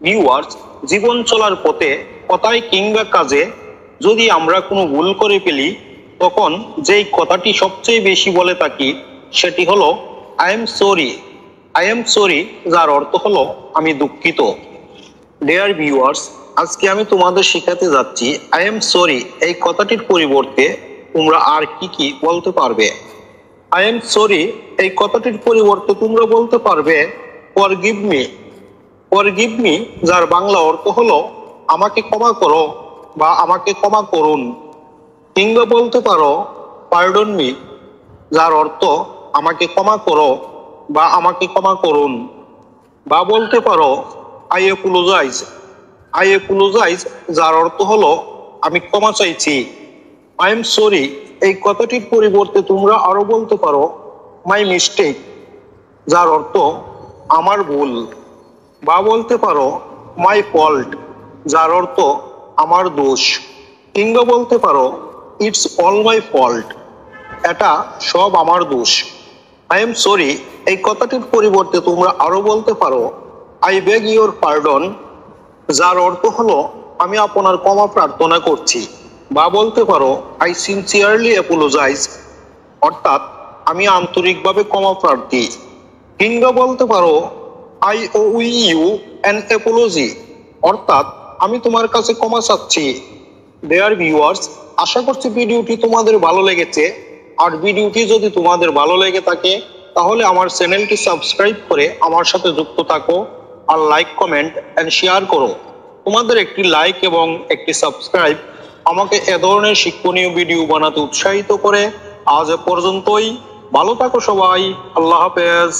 Viewers, জীবন চলার পথে কথায় কিংবা কাজে যদি আমরা কোনো ভুল করে ফেলি, তখন যেই কথাটি সবচেয়ে বেশি বলে থাকি সেটি হলো I am sorry. I am sorry, যার অর্থ হলো আমি দুঃখিত। ডিয়ার ভিউয়ার্স, আজকে আমি তোমাদের শেখাতে যাচ্ছি আই এম সরি এই কথাটির পরিবর্তে তোমরা আর কি কি বলতে পারবে। আই এম সরি এই কথাটির পরিবর্তে তোমরা বলতে পারবে ফরগিভ মি। ফরগিভ মি, যার বাংলা অর্থ হলো আমাকে ক্ষমা করো বা আমাকে ক্ষমা করুন। কিংবা বলতে পারো পার্ডন মি, যার অর্থ আমাকে ক্ষমা করো বা আমাকে ক্ষমা করুন। বা বলতে পারো আই অ্যাপোলোজাইজ। আই অ্যাপোলোজাইজ, যার অর্থ হলো আমি ক্ষমা চাইছি। আই এম সরি এই কথাটির পরিবর্তে তোমরা আরো বলতে পারো মাই মিস্টেক, যার অর্থ আমার ভুল। বা বলতে পারো মাই ফল্ট, যার অর্থ আমার দোষ। কিংবা বলতে পারো ইটস অল মাই ফল্ট, এটা সব আমার দোষ। আই এম সরি এই কথাটির পরিবর্তে তোমরা আরো বলতে পারো আই বেগ ইউর পার্ডন, যার অর্থ হলো আমি আপনার ক্ষমা প্রার্থনা করছি। বা বলতে পারো আই সিনসিয়ারলি অ্যাপোলোজাইজ, অর্থাৎ আমি আন্তরিকভাবে ক্ষমা প্রার্থী। কিংবা বলতে পারো I owe you an apology, অর্থাৎ আমি তোমার কাছে ক্ষমা চাচ্ছি। ডিয়ার ভিউয়ার্স, আশা করছি ভিডিওটি তোমাদের ভালো লেগেছে। আর ভিডিওটি যদি তোমাদের ভালো লেগে থাকে তাহলে আমার চ্যানেলটি সাবস্ক্রাইব করে আমার সাথে যুক্ত থাকো, আর লাইক, কমেন্ট এন্ড শেয়ার করো। তোমাদের একটি লাইক এবং একটি সাবস্ক্রাইব আমাকে এ ধরনের শিক্ষণীয় ভিডিও বানাতে উৎসাহিত করে। আজ এ পর্যন্তই, ভালো থাকো সবাই, আল্লাহ হাফেজ।